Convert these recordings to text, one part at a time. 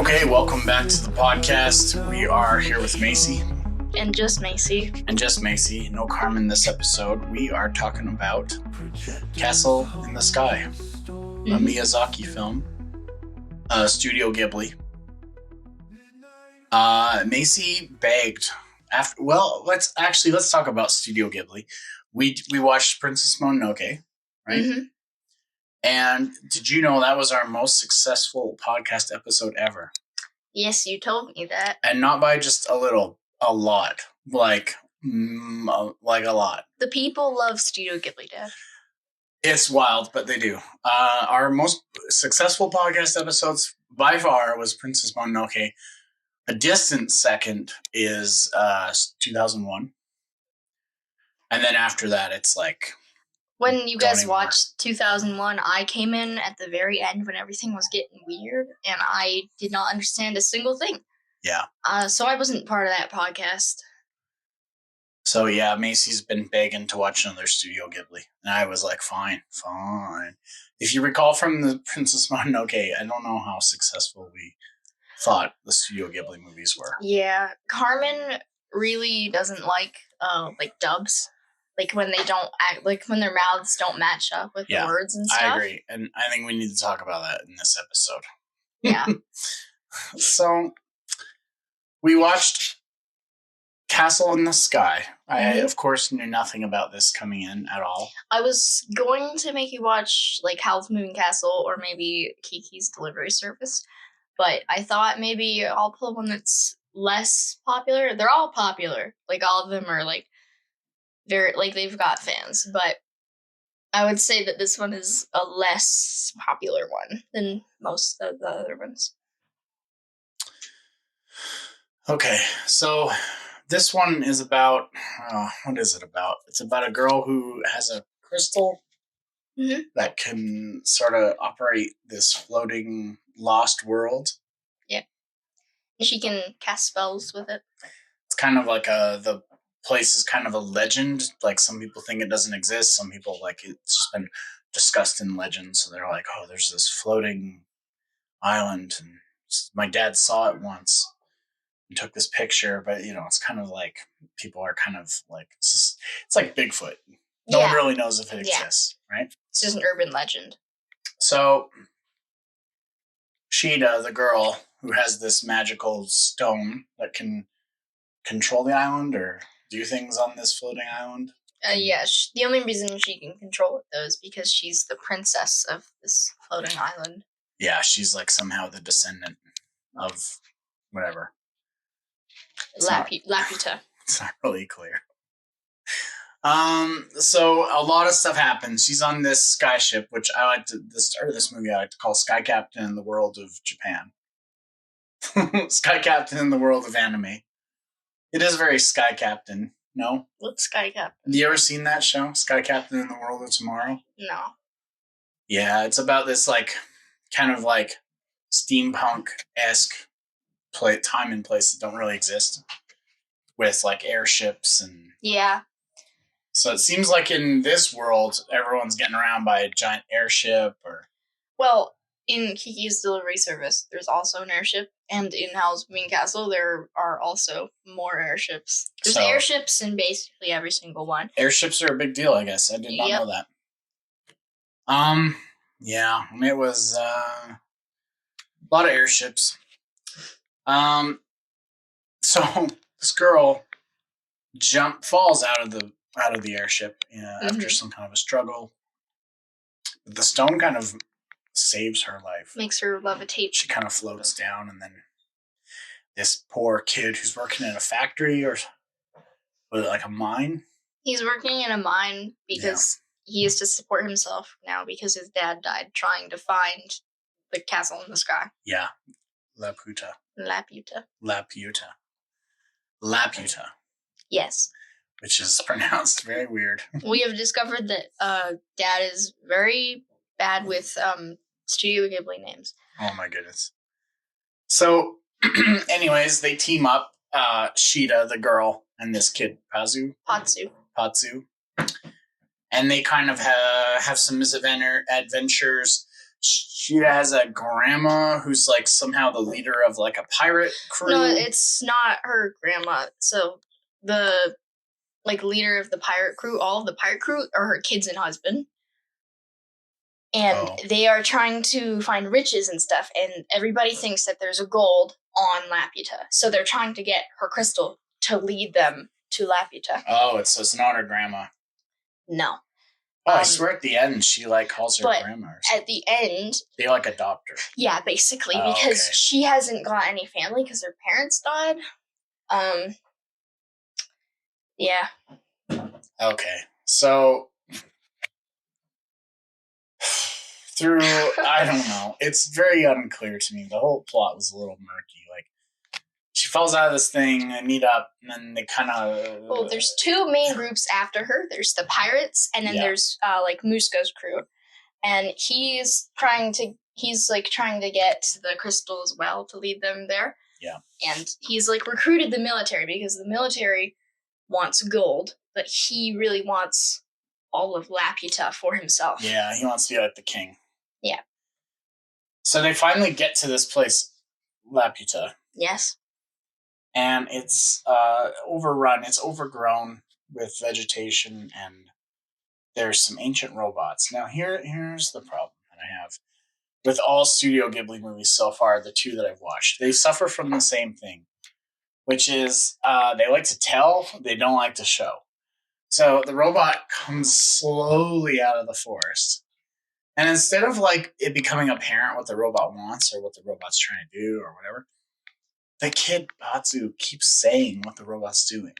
Okay, welcome back to the podcast. We are here with Macy. And just Macy. No Carmen this episode. We are talking about Castle in the Sky, a Miyazaki film, Studio Ghibli. Macy begged after. Well, let's talk about Studio Ghibli. We watched Princess Mononoke, right? Mm-hmm. And did you know that was our most successful podcast episode ever? Yes, you told me that. And not by just a little, a lot. Like a lot. The people love Studio Ghibli, Dad. It's wild, but they do. Our most successful podcast episodes by far was Princess Mononoke. A distant second is 2001. And then after that, it's like... When you guys watched 2001, I came in at the very end when everything was getting weird, and I did not understand a single thing. Yeah. So I wasn't part of that podcast. So yeah, Macy's been begging to watch another Studio Ghibli. And I was like, fine. If you recall from the Princess Mononoke, I don't know how successful we thought the Studio Ghibli movies were. Yeah. Carmen really doesn't like dubs. Like when they don't act, like when their mouths don't match up with the words and stuff. I agree. And I think we need to talk about that in this episode. Yeah. So we watched Castle in the Sky. I, of course, knew nothing about this coming in at all. I was going to make you watch like Howl's Moving Castle or maybe Kiki's Delivery Service, but I thought maybe I'll pull one that's less popular. They're all popular. Like all of them are like very like they've got fans, but I would say that this one is a less popular one than most of the other ones. Okay, so this one is about, what is it about? It's about a girl who has a crystal that can sort of operate this floating lost world. Yeah. And she can cast spells with it. It's kind of like the place is kind of a legend. Like some people think it doesn't exist. Some people like it's just been discussed in legend. So they're like, oh, there's this floating island. And my dad saw it once. Took this picture, but it's kind of like people are kind of like it's like Bigfoot. No one really knows if it exists, right? It's just an urban legend. So Shida, the girl who has this magical stone that can control the island or do things on this floating island. The only reason she can control it though is because she's the princess of this floating island. Yeah, she's like somehow the descendant of whatever. Laputa. It's not really clear. So a lot of stuff happens. She's on this sky ship, which the start of this movie I like to call Sky Captain in the World of Japan. Sky Captain in the World of Anime. It is very Sky Captain, no? What's Sky Captain? Have you ever seen that show, Sky Captain in the World of Tomorrow? No. Yeah, it's about this like kind of like steampunk-esque time and place that don't really exist with like airships and so it seems like in this world everyone's getting around by a giant airship or in Kiki's Delivery Service there's also an airship, and in Howl's Moving Castle there are also more airships. There's airships in basically every single one. Airships are a big deal, I guess. I did not know that. It was a lot of airships. So this girl falls out of the airship after some kind of a struggle. But the stone kind of saves her life. Makes her levitate. She kind of floats down, and then this poor kid who's working in a factory or like a mine. He's working in a mine because he has to support himself now because his dad died trying to find the castle in the sky. Yeah. Laputa. Yes. Which is pronounced very weird. We have discovered that Dad is very bad with Studio Ghibli names. Oh my goodness. So, anyways, they team up, Shida, the girl, and this kid, Patsu. And they kind of have some adventures she has a grandma who's like somehow the leader of like a pirate crew. No, it's not her grandma. So the like leader of the pirate crew, all of the pirate crew are her kids and husband. And they are trying to find riches and stuff, and everybody thinks that there's a gold on Laputa. So they're trying to get her crystal to lead them to Laputa. Oh, it's not her grandma. No. Oh, I swear at the end she like calls her grandma or something. At the end they like adopt her. Yeah, basically, because she hasn't got any family because her parents died. Yeah. Okay. So through I don't know. It's very unclear to me. The whole plot was a little murky. Like she falls out of this thing, they meet up, and then they kind of. Well, there's two main groups after her. There's the pirates, and then there's like Musco's crew, and he's trying to get the crystal as well to lead them there. Yeah. And he's like recruited the military because the military wants gold, but he really wants all of Laputa for himself. Yeah, he wants to be like the king. Yeah. So they finally get to this place, Laputa. Yes. And it's overrun. It's overgrown with vegetation, and there's some ancient robots. Now, here's the problem that I have with all Studio Ghibli movies so far, the two that I've watched. They suffer from the same thing, which is they like to tell, they don't like to show. So the robot comes slowly out of the forest. And instead of like it becoming apparent what the robot wants or what the robot's trying to do or whatever, the kid Batsu keeps saying what the robot's doing.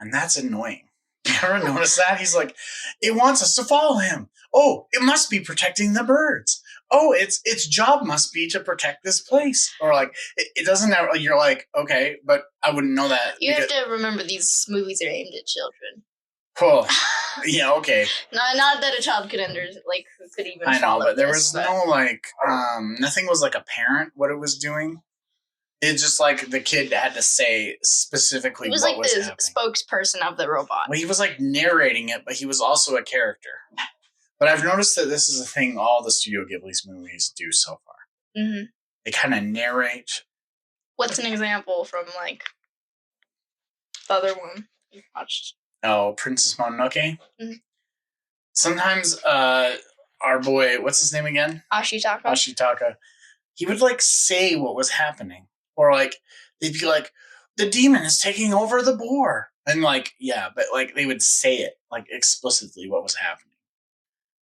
And that's annoying. You ever notice that? He's like, it wants us to follow him. Oh, it must be protecting the birds. Oh, its job must be to protect this place. Or like, it doesn't know. You're like, okay, but I wouldn't know that. You have to remember these movies are aimed at children. Oh, yeah, okay. Not that a child could could even. I know, but there was no nothing was like apparent what it was doing. It's just like the kid had to say specifically what was happening. He was like the spokesperson of the robot. Well, he was like narrating it, but he was also a character. But I've noticed that this is a thing all the Studio Ghibli's movies do so far. Mm-hmm. They kind of narrate. What's an example from like the other one you watched? Oh, Princess Mononoke? Mm-hmm. Sometimes our boy, what's his name again? Ashitaka. He would like say what was happening. Or like, they'd be like, the demon is taking over the boar. And like, yeah, but like they would say it like explicitly what was happening.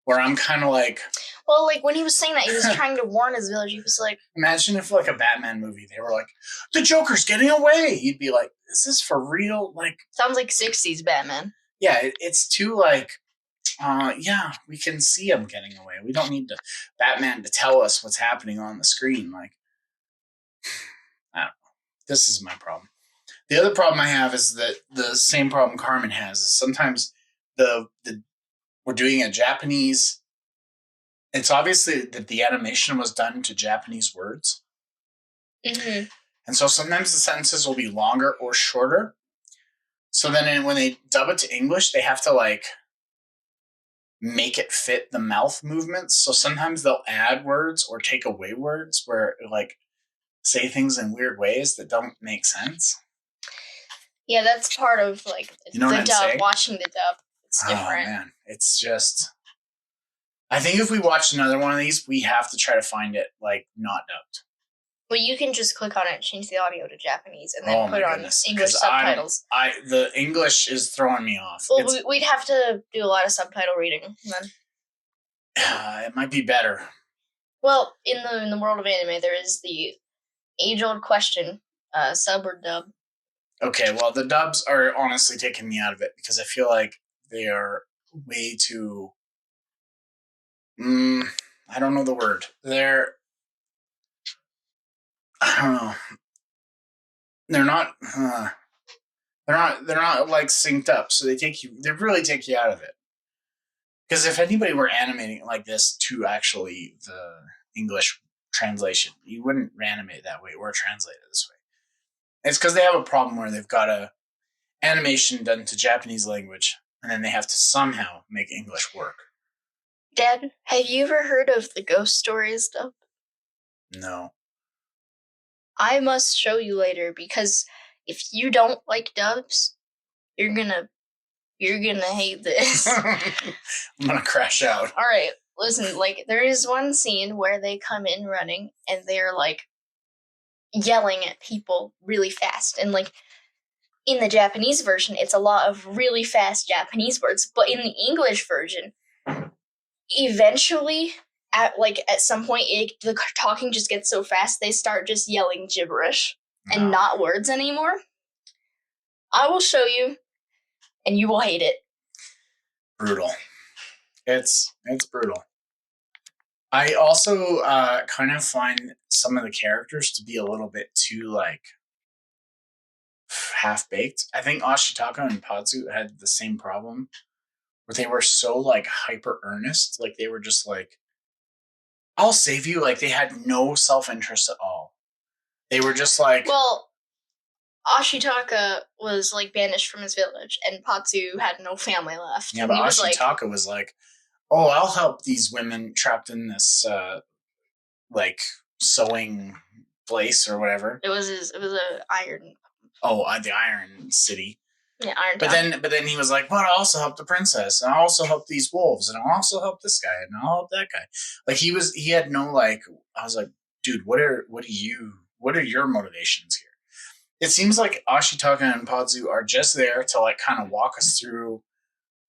Where I'm kind of like... Well, like when he was saying that, he was trying to warn his village. He was like... Imagine if like a Batman movie, they were like, the Joker's getting away. You'd be like, is this for real? Like... Sounds like 60s Batman. Yeah, it's too like... yeah, we can see him getting away. We don't need Batman to tell us what's happening on the screen. Like, I don't know. This is my problem. The other problem I have is that the same problem Carmen has is sometimes we're doing a Japanese. It's obviously that the animation was done to Japanese words. Mm-hmm. And so sometimes the sentences will be longer or shorter. So then when they dub it to English, they have to like make it fit the mouth movements. So sometimes they'll add words or take away words where like say things in weird ways that don't make sense. Yeah, that's part of like the dub, watching the dub. It's different. Oh man, it's just... I think if we watch another one of these, we have to try to find it like not dubbed. Well, you can just click on it, change the audio to Japanese, and then put on English subtitles. The English is throwing me off. Well, we'd have to do a lot of subtitle reading then. It might be better. Well, in the world of anime, there is the age-old question: sub or dub? Okay, well, the dubs are honestly taking me out of it because I feel like they are way too... I don't know the word. They're... I don't know. They're not like synced up, so they really take you out of it. Because if anybody were animating it like this to actually the English translation, you wouldn't animate it that way or translate it this way. It's because they have a problem where they've got a animation done to Japanese language, and then they have to somehow make English work. Dad, have you ever heard of the ghost stories dub? No. I must show you later because if you don't like dubs, you're gonna hate this. I'm gonna crash out. All right, listen. Like there is one scene where they come in running and they're like yelling at people really fast, and like in the Japanese version, it's a lot of really fast Japanese words, but in the English version, eventually at some point the talking just gets so fast they start just yelling gibberish and not words anymore. I will show you and you will hate it. Brutal. It's brutal. I also kind of find some of the characters to be a little bit too like half-baked. I think Ashitaka and Pazu had the same problem where they were so like hyper earnest, like they were just like, I'll save you. Like they had no self-interest at all. They were just like, well, Ashitaka was like banished from his village and Patsu had no family left. Yeah, but Ashitaka was like, oh, I'll help these women trapped in this like sewing place or whatever. It was a iron. Oh, the Iron City. Yeah, Iron. But then he was like, "But I'll also help the princess, and I'll also help these wolves, and I'll also help this guy, and I'll help that guy." Like he had no like. I was like, dude, what are your motivations here? It seems like Ashitaka and Pazu are just there to like kind of walk us through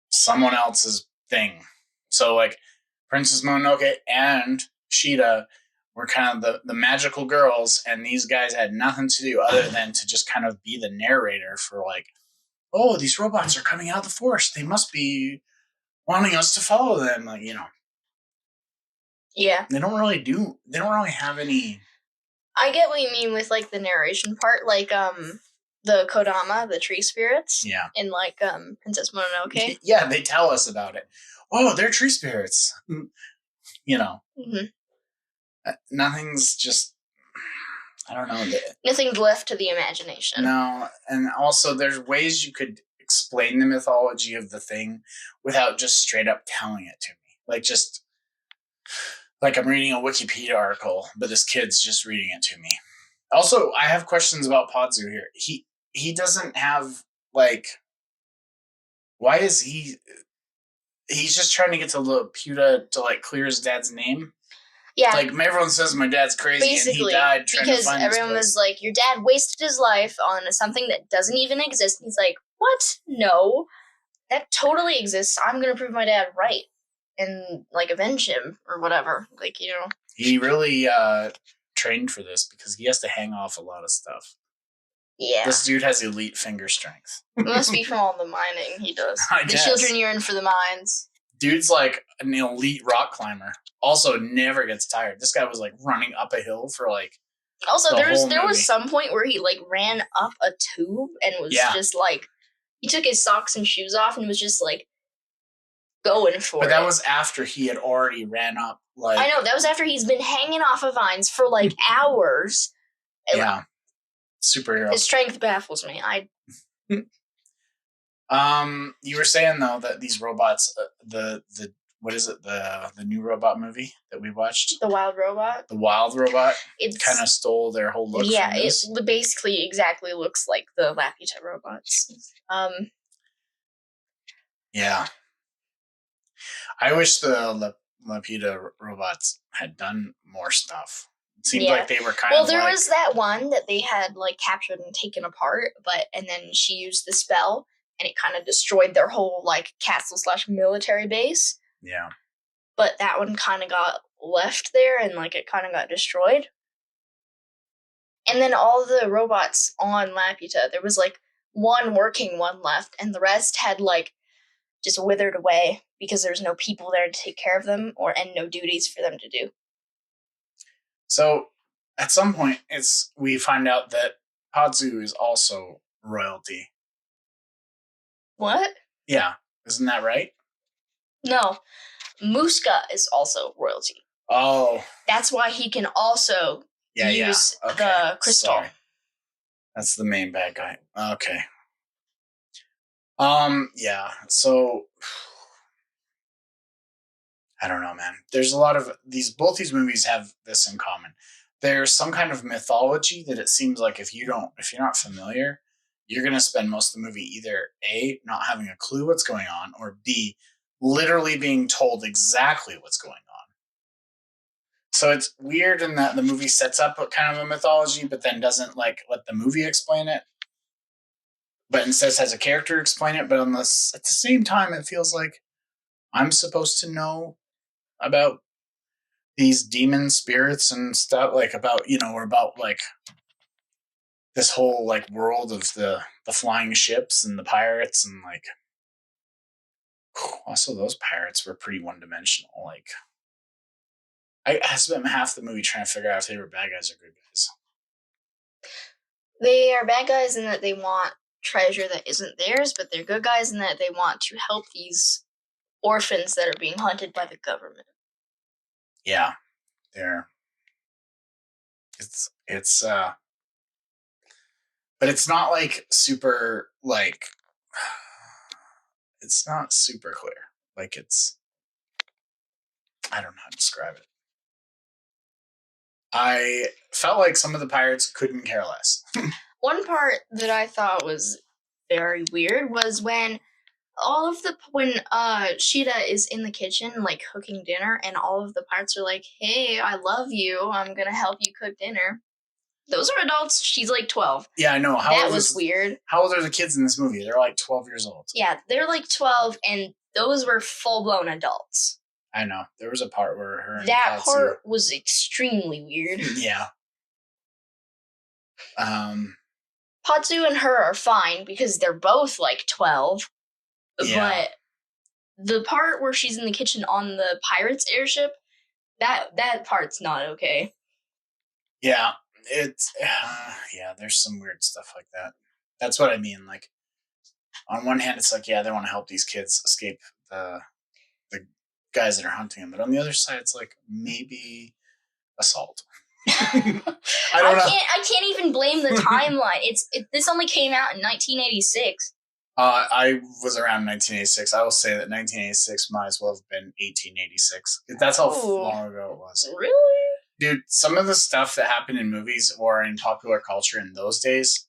someone else's thing. So like Princess Mononoke and Shida were kind of the magical girls, and these guys had nothing to do other than to just kind of be the narrator for like, oh, these robots are coming out of the forest. They must be wanting us to follow them. Like, you know. Yeah. They don't really have any. I get what you mean with like the narration part, like the Kodama, the tree spirits. Yeah. In like Princess Mononoke. Yeah, they tell us about it. Oh, they're tree spirits. You know. Mm-hmm. Nothing's just. I don't know. Nothing's left to the imagination. No, and also there's ways you could explain the mythology of the thing without just straight up telling it to me. Like just like I'm reading a Wikipedia article, but this kid's just reading it to me. Also, I have questions about Podzu here. He doesn't have like why is he's just trying to get to Laputa to like clear his dad's name? Yeah. Like everyone says my dad's crazy and he died trying to find because everyone was like, your dad wasted his life on something that doesn't even exist. And he's like, what? No. That totally exists. I'm gonna prove my dad right. And like avenge him or whatever. Like, you know. He really trained for this because he has to hang off a lot of stuff. Yeah. This dude has elite finger strength. It must be from all the mining he does. The children yearn for the mines. Dude's like an elite rock climber. Also never gets tired. This guy was like running up a hill for like also there was some point where he like ran up a tube and was just like he took his socks and shoes off and was just like going for it. But that was after he had already ran up like I know, that was after he's been hanging off of vines for like hours. Yeah. Superhero. His strength baffles me. You were saying though that these robots, the what is it? The new robot movie that we watched? The Wild Robot. The Wild Robot. It kind of stole their whole look. Yeah, it basically exactly looks like the Laputa robots. Yeah. I wish the Laputa robots had done more stuff. It seemed like they were kind of there was that one that they had like captured and taken apart, and then she used the spell and it kind of destroyed their whole like castle/military base. Yeah. But that one kind of got left there and like it kind of got destroyed. And then all the robots on Laputa, there was like one working one left and the rest had like just withered away because there's no people there to take care of them and no duties for them to do. So at some point we find out that Pazu is also royalty. What? Yeah. Isn't that right? No. Muska is also royalty. Oh. That's why he can also use the crystal. Sorry. That's the main bad guy. Okay. Yeah. So I don't know, man. There's a lot of these. Both these movies have this in common. There's some kind of mythology that it seems like if you're not familiar, you're gonna spend most of the movie either A, not having a clue what's going on, or B, literally being told exactly what's going on. So it's weird in that the movie sets up a kind of a mythology, but then doesn't like let the movie explain it, but instead has a character explain it. But unless at the same time, it feels like I'm supposed to know about these demon spirits and stuff, like about or about like this whole like world of the flying ships and the pirates and like also those pirates were pretty one dimensional. Like I spent half the movie trying to figure out if they were bad guys or good guys. They are bad guys in that they want treasure that isn't theirs, but they're good guys in that they want to help these orphans that are being hunted by the government. Yeah, they're it's but it's not like super like it's not super clear. Like it's I don't know how to describe it. I felt like some of the pirates couldn't care less. One part that I thought was very weird was when Sheeta is in the kitchen like cooking dinner, and all of the pirates are like, "Hey, I love you. I'm gonna help you cook dinner." Those are adults. She's like 12. Yeah, I know. That was weird. How old are the kids in this movie? They're like 12 years old. Yeah, they're like 12, and those were full-blown adults. I know. There was a part where her and that part was extremely weird. Yeah. Patsu and her are fine because they're both like 12. Yeah. But the part where she's in the kitchen on the pirates airship, that part's not okay. Yeah, it's there's some weird stuff like that. That's what I mean. Like, on one hand, it's like, yeah, they want to help these kids escape the guys that are hunting them, but on the other side, it's like maybe assault. I can't even blame the timeline. This only came out in 1986. I was around 1986. I will say that 1986 might as well have been 1886. That's how long ago it was. Really? Dude, some of the stuff that happened in movies or in popular culture in those days,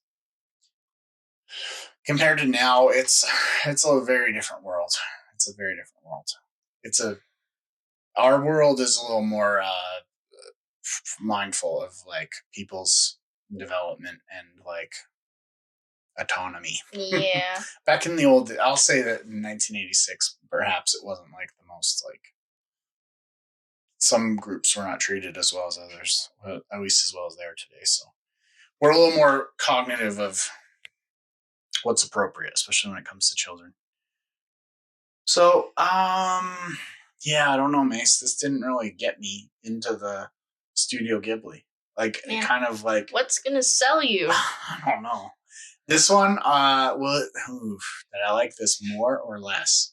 compared to now, it's a very different world. It's a very different world. Our world is a little more mindful of like people's development and like autonomy. Yeah. Back in the old, I'll say that in 1986, perhaps it wasn't like the most like. Some groups were not treated as well as others, at least as well as they are today. So we're a little more cognitive of what's appropriate, especially when it comes to children. So, yeah, I don't know, Mace. This didn't really get me into the Studio Ghibli. Like, it kind of like... What's going to sell you? I don't know. This one, did I like this more or less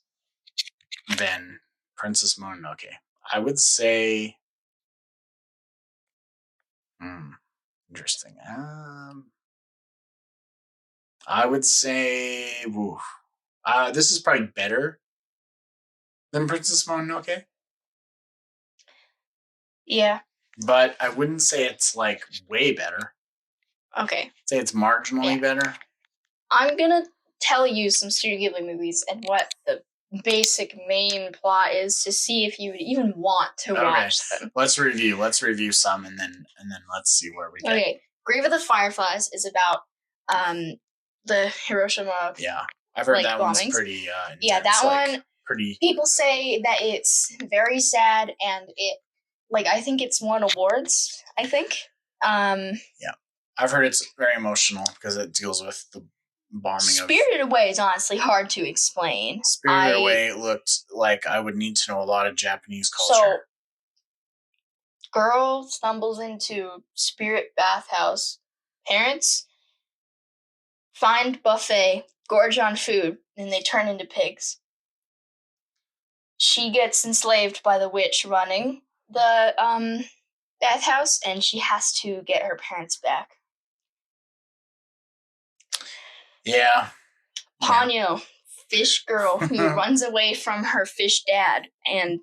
than Princess Mononoke? I would say... interesting. I would say... this is probably better than Princess Mononoke. Yeah. But I wouldn't say it's like way better. Okay. I'd say it's marginally better. I'm going to tell you some Studio Ghibli movies and what the basic main plot is to see if you would even want to watch them. Let's review some and then let's see where we get. Okay. Grave of the Fireflies is about the Hiroshima. Yeah. I've heard that bombings. One's pretty intense. Yeah, that one pretty. People say that it's very sad and it I think it's won awards, I think. Yeah. I've heard it's very emotional because it deals with the bombing. Spirited Away is honestly hard to explain. Spirited Away looked like I would need to know a lot of Japanese culture. So, girl stumbles into spirit bathhouse. Parents find buffet, gorge on food, and they turn into pigs. She gets enslaved by the witch running the bathhouse, and she has to get her parents back. Yeah. Ponyo, fish girl who runs away from her fish dad, and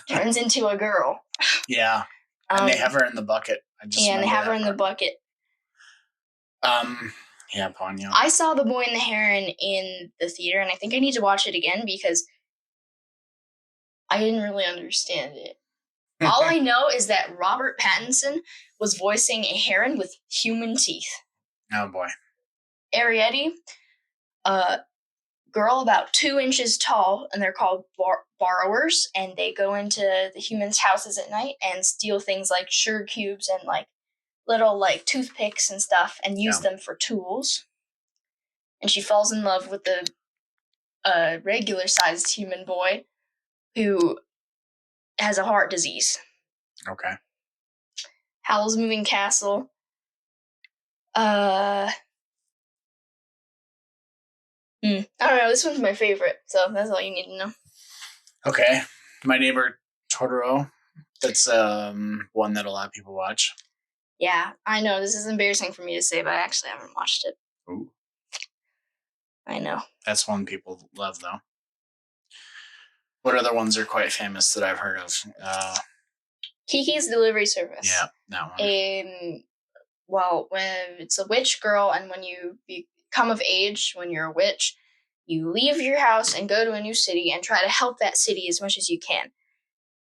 turns into a girl. Yeah. And they have her in the bucket. I just and they have her in part. the bucket. Yeah, Ponyo. I saw The Boy and the Heron in the theater, and I think I need to watch it again because I didn't really understand it. All I know is that Robert Pattinson was voicing a heron with human teeth. Oh boy. Arietti, a girl about 2 inches tall, and they're called borrowers, and they go into the humans' houses at night and steal things like sugar cubes and like little like toothpicks and stuff and use them for tools. And she falls in love with the regular sized human boy who has a heart disease. Okay. Howl's Moving Castle. I don't know. This one's my favorite, so that's all you need to know. Okay. My Neighbor Totoro. That's one that a lot of people watch. Yeah, I know. This is embarrassing for me to say, but I actually haven't watched it. Ooh. I know. That's one people love, though. What other ones are quite famous that I've heard of? Kiki's Delivery Service. Yeah, that one. Well, when it's a witch girl, and when you become of age, when you're a witch, you leave your house and go to a new city and try to help that city as much as you can.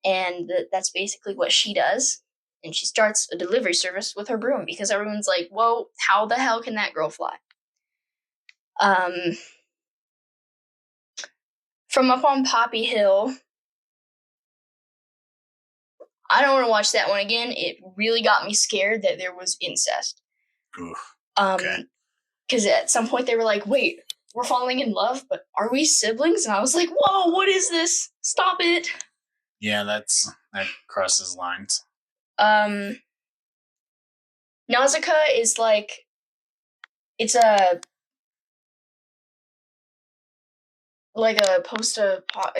And that's basically what she does. And she starts a delivery service with her broom because everyone's like, whoa, how the hell can that girl fly? From Up on Poppy Hill. I don't want to watch that one again. It really got me scared that there was incest. Oof. Okay. Because at some point they were like, wait, we're falling in love, but are we siblings? And I was like, whoa, what is this? Stop it. Yeah, that crosses lines. Nausicaa is like, it's a I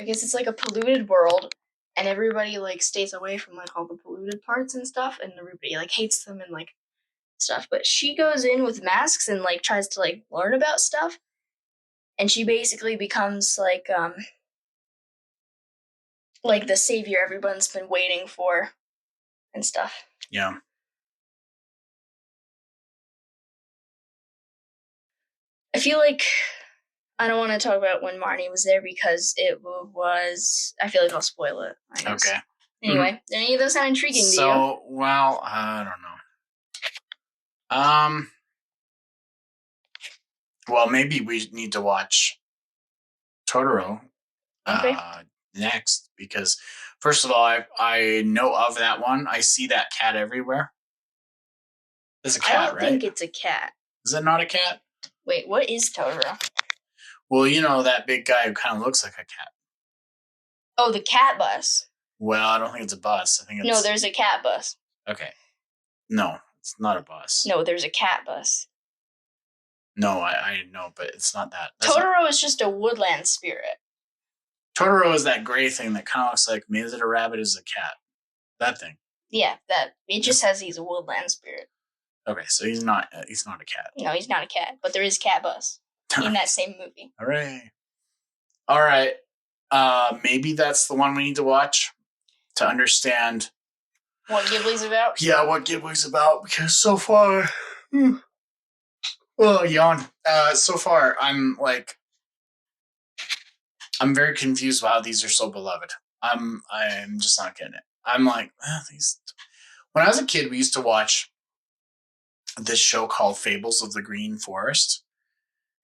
guess it's like a polluted world, and everybody like stays away from like all the polluted parts and stuff, and everybody like hates them and like stuff. But she goes in with masks and like tries to like learn about stuff, and she basically becomes like the savior everyone's been waiting for and stuff. Yeah. I feel like I don't want to talk about when Marnie was there because it was. I feel like I'll spoil it. I guess. Okay. Anyway, do any of those sound intriguing to you? So, well, I don't know. Well, maybe we need to watch Totoro next because, first of all, I know of that one. I see that cat everywhere. It's a cat, right? I don't think it's a cat. Is it not a cat? Wait, what is Totoro? Well, you know that big guy who kind of looks like a cat. Oh, the cat bus. Well, I don't think it's a bus. I think it's... No, there's a cat bus. Okay. No, it's not a bus. No, there's a cat bus. No, I know, but it's not that. Totoro is just a woodland spirit. Totoro is that gray thing that kind of looks like, maybe is it a rabbit, is a cat? That thing. Yeah, it just says he's a woodland spirit. Okay, so he's not a cat. No, he's not a cat, but there is cat bus in that same movie. Hooray. All right. Maybe that's the one we need to watch to understand what Ghibli's about. Yeah, what Ghibli's about, because so far, yawn. So far, I'm very confused about how these are so beloved. I'm just not getting it. I'm like, these. When I was a kid, we used to watch this show called Fables of the Green Forest,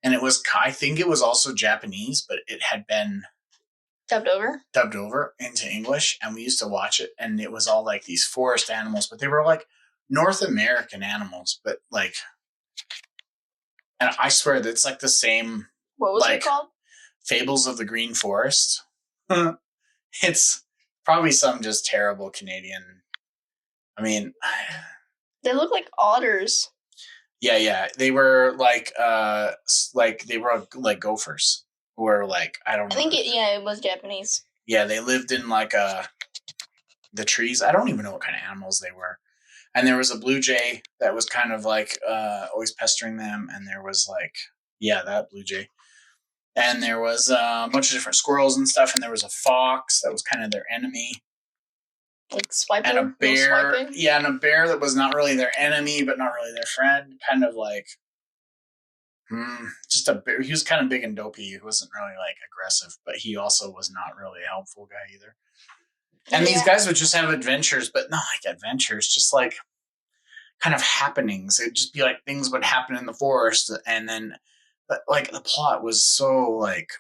and I think it was also Japanese, but it had been dubbed over into English, and we used to watch it, and it was all like these forest animals, but they were like North American animals, but like, and I swear that it's like the same. What was it called? Fables of the Green Forest. It's probably some just terrible Canadian. I mean, they look like otters. Yeah. They were like they were like gophers. Or like, I don't know. I think it was Japanese. Yeah, they lived in like the trees. I don't even know what kind of animals they were. And there was a blue jay that was kind of like always pestering them. And there was like, that blue jay. And there was a bunch of different squirrels and stuff. And there was a fox that was kind of their enemy. Like Swiper? And a bear. No Yeah, and a bear that was not really their enemy, but not really their friend. Kind of like, just a bear. He was kind of big and dopey. He wasn't really like aggressive, but he also was not really a helpful guy either. And these guys would just have adventures, but not like adventures, just like kind of happenings. It'd just be like things would happen in the forest, and then, but like the plot was so like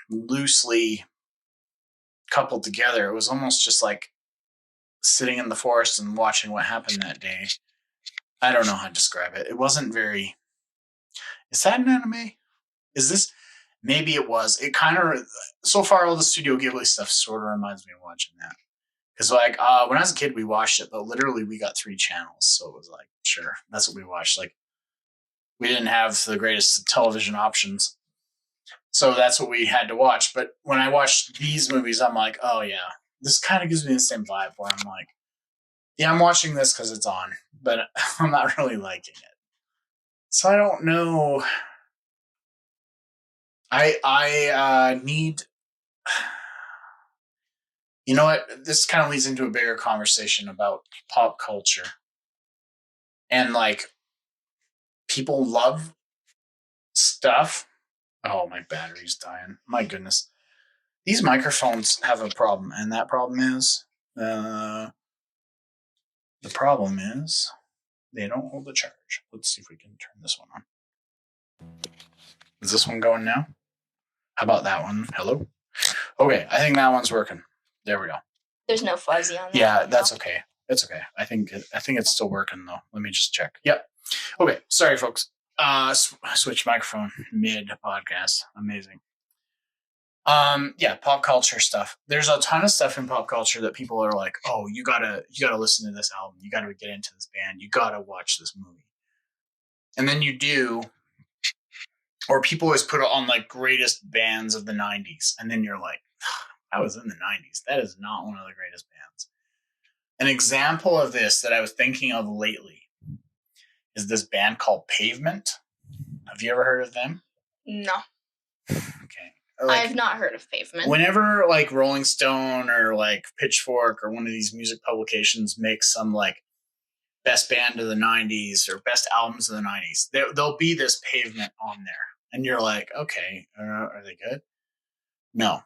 loosely coupled together. It was almost just like sitting in the forest and watching what happened that day. I don't know how to describe it. It wasn't very. Is that an anime? Is this? Maybe it was. It kind of. So far, all the Studio Ghibli stuff sort of reminds me of watching that. Because like when I was a kid, we watched it, but literally we got 3 channels, so it was like, sure, that's what we watched. Like we didn't have the greatest television options, so that's what we had to watch. But when I watched these movies, I'm like, oh yeah, this kind of gives me the same vibe where I'm like, yeah, I'm watching this because it's on, but I'm not really liking it. So I don't know. I need. You know what? This kind of leads into a bigger conversation about pop culture. And like, people love stuff. Oh, my battery's dying. My goodness. These microphones have a problem, and that problem is the problem is they don't hold the charge. Let's see if we can turn this one on. Is this one going now? How about that one? Hello? Okay, I think that one's working. There we go. There's no fuzzy on that. Yeah, that's okay. It's okay. I think it's still working though. Let me just check. Yep. Okay. Sorry, folks. Switch microphone mid podcast. Amazing. Yeah, pop culture stuff. There's a ton of stuff in pop culture that people are like, oh, you gotta listen to this album. You gotta get into this band. You gotta watch this movie. And then you do, or people always put it on like greatest bands of the 90s. And then you're like, I was in the 90s. That is not one of the greatest bands. An example of this that I was thinking of lately is this band called Pavement. Have you ever heard of them? No. Okay. Like, I have not heard of Pavement. Whenever like Rolling Stone or like Pitchfork or one of these music publications makes some like best band of the 90s or best albums of the 90s, there'll be this Pavement on there. And you're like, okay, are they good? No.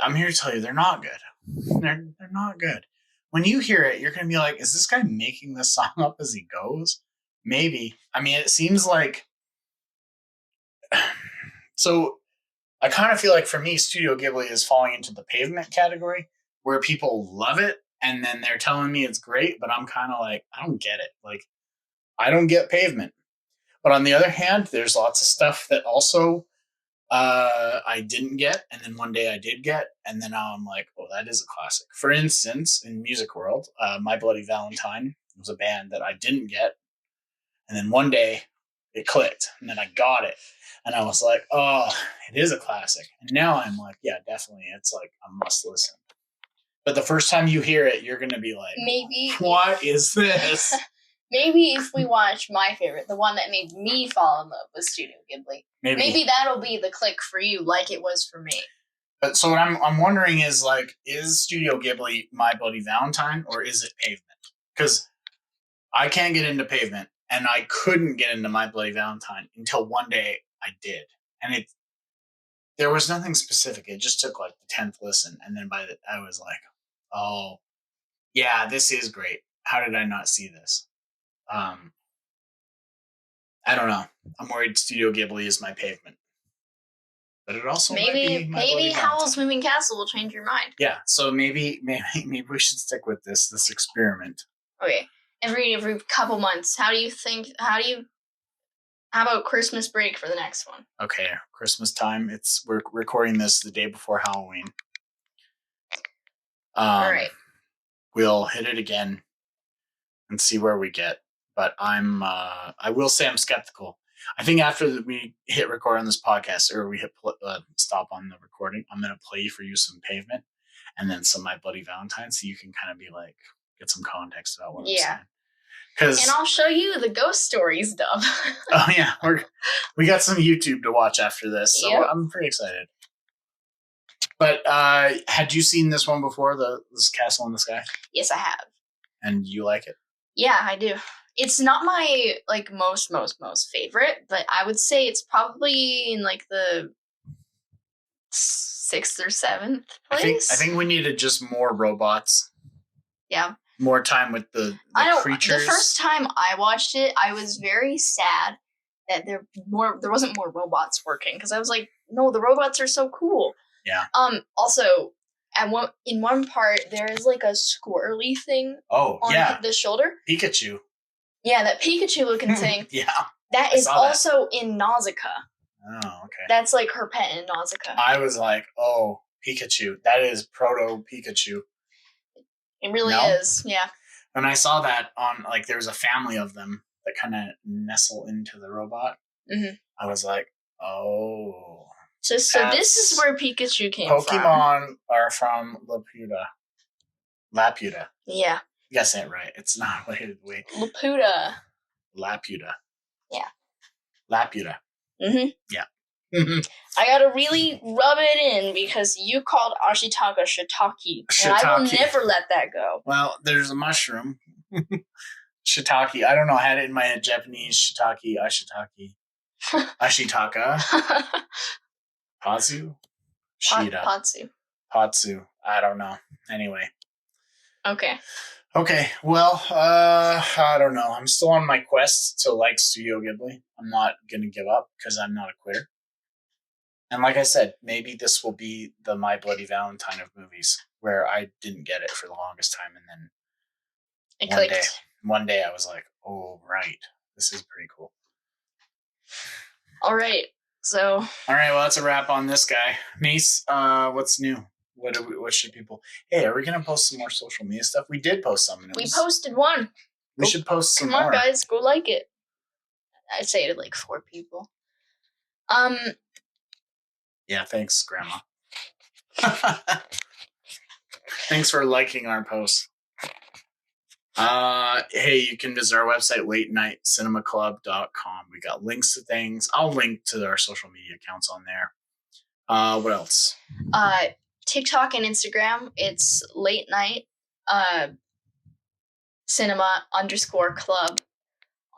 I'm here to tell you they're not good. They're not good. When you hear it, you're going to be like, is this guy making this song up as he goes? Maybe. I mean, it seems like... So I kind of feel like for me, Studio Ghibli is falling into the Pavement category where people love it and then they're telling me it's great, but I'm kind of like, I don't get it. Like, I don't get Pavement. But on the other hand, there's lots of stuff that also I didn't get, and then one day I did get, and then now I'm like, oh, that is a classic. For instance, in music world, My Bloody Valentine was a band that I didn't get, and then one day it clicked, and then I got it, and I was like, oh, it is a classic. And now I'm like, yeah, definitely, it's like a must listen. But the first time you hear it, you're gonna be like, maybe what is this? Maybe if we watch my favorite, the one that made me fall in love with Studio Ghibli, maybe that'll be the click for you, like it was for me. But so what I'm wondering is like, is Studio Ghibli My Bloody Valentine or is it Pavement? Because I can't get into Pavement, and I couldn't get into My Bloody Valentine until one day I did, and there was nothing specific. It just took like the 10th listen, and then I was like, oh, yeah, this is great. How did I not see this? I don't know. I'm worried Studio Ghibli is my Pavement. But it also maybe Howl's Moving Castle will change your mind. Yeah, so maybe we should stick with this experiment. Okay. Every couple months. How about Christmas break for the next one? Okay, Christmas time. We're recording this the day before Halloween. All right. We'll hit it again and see where we get. But I will say I'm skeptical. I think after we hit record on this podcast, or we hit stop on the recording, I'm going to play for you some Pavement and then some My Bloody Valentine, so you can kind of be like, get some context about what I'm saying. And I'll show you the ghost story stuff. Oh yeah, we got some YouTube to watch after this, so I'm pretty excited. But had you seen this one before, this Castle in the Sky? Yes, I have. And you like it? Yeah, I do. It's not my like most favorite, but I would say it's probably in like the 6th or 7th place. I think we needed just more robots. Yeah. More time with the creatures. The first time I watched it, I was very sad that there wasn't more robots working, because I was like, no, the robots are so cool. Yeah. Also, in one part there is like a squirrely thing. Oh, on the shoulder. Pikachu. Yeah, that Pikachu looking thing. Yeah. That is also in Nausicaa. Oh, okay. That's like her pet in Nausicaa. I was like, oh, Pikachu. That is proto Pikachu. It really is, yeah. When I saw that on, like, there was a family of them that kind of nestle into the robot. Mm-hmm. I was like, oh. So this is where Pikachu came from. Pokemon are from Laputa. Yeah. You gotta say it right. It's not. Wait. Laputa. Laputa. Yeah. Laputa. Mm-hmm. Yeah. I gotta really rub it in, because you called Ashitaka shiitake, and I will never let that go. Well, there's a mushroom. Shiitake. I don't know. I had it in my head. Japanese shiitake, ashitake, ashitaka, patsu, shida, patsu. I don't know. Anyway. Okay. Well, I don't know. I'm still on my quest to like Studio Ghibli. I'm not gonna give up, because I'm not a quitter. And like I said, maybe this will be the My Bloody Valentine of movies, where I didn't get it for the longest time, and then one day I was like, oh, right, this is pretty cool. All right, well, that's a wrap on this guy. Mace, what's new? What should people... Hey, are we going to post some more social media stuff? We did post some. We posted one. We should post some more. Come on, guys, go like it. I'd say to like 4 people. Yeah, thanks, Grandma. Thanks for liking our posts. Hey, you can visit our website, latenightcinemaclub.com. We got links to things. I'll link to our social media accounts on there. What else? TikTok and Instagram, it's late night cinema_club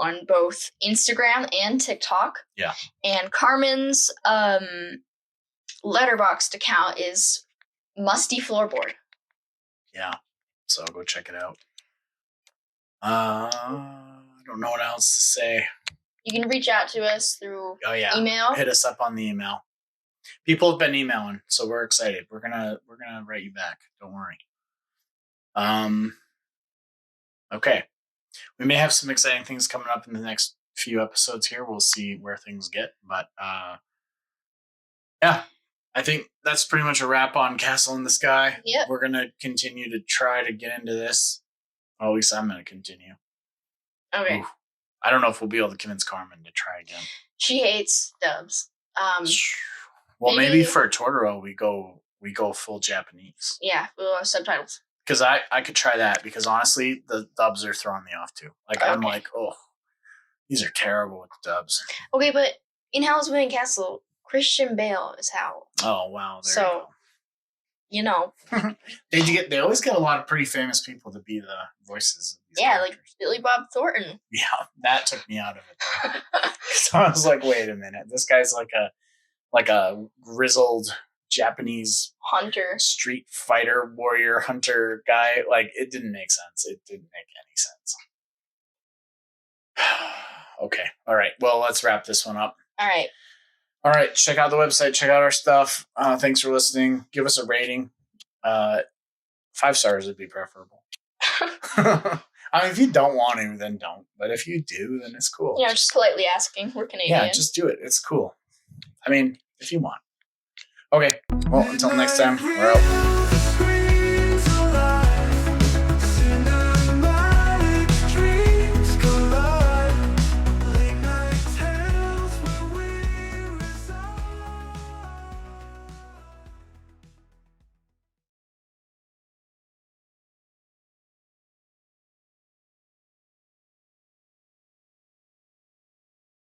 on both Instagram and TikTok. Yeah. And Carmen's Letterboxd account is Musty Floorboard. Yeah. So go check it out. I don't know what else to say. You can reach out to us through email. Hit us up on the email. People have been emailing, so we're excited. We're gonna write you back. Don't worry. Okay. We may have some exciting things coming up in the next few episodes here. We'll see where things get. But yeah, I think that's pretty much a wrap on Castle in the Sky. Yep. We're gonna continue to try to get into this. Well, at least I'm gonna continue. Okay. Oof. I don't know if we'll be able to convince Carmen to try again. She hates dubs. Well, maybe for Totoro we go full Japanese. Yeah, we'll have subtitles. Because I could try that, because honestly, the dubs are throwing me off too. Like, okay. I'm like, oh, these are terrible with the dubs. Okay, but in Howl's Moving Castle, Christian Bale is Howl. Oh wow! There you know. They always get a lot of pretty famous people to be the voices of these characters. Like Billy Bob Thornton. Yeah, that took me out of it. So I was like, wait a minute, this guy's like a grizzled Japanese hunter, street fighter, warrior, hunter guy. Like, it didn't make sense. It didn't make any sense. Okay. All right. Well, let's wrap this one up. All right. Check out the website. Check out our stuff. Thanks for listening. Give us a rating. 5 stars would be preferable. I mean, if you don't want to, then don't. But if you do, then it's cool. Yeah, just politely asking. We're Canadian. Yeah, just do it. It's cool. I mean, if you want. Okay. Well, until next time, we're out.